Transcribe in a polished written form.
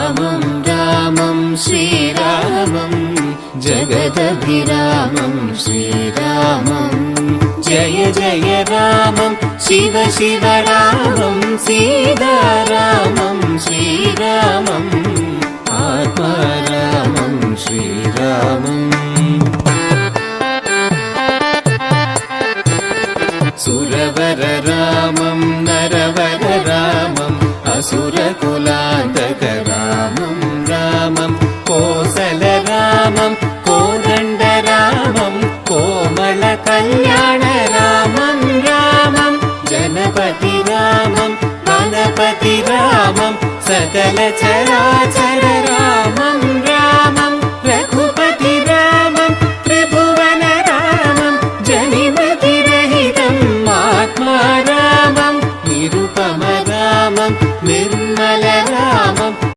रामं रामं श्रीरामं जगदभिरामं श्रीरामं जय जय रामं शिव शिव रामं सीतारामं श्रीरामम् आत्मारामं श्रीरामम् सुरवर रामं नरवर रामम् असुरकुलान्तक रामं रामं कोसल रामं कोदण्ड रामं कोमल कल्याण रामं रामं जनपति रामं गणपति रामं सकल चराचर रामं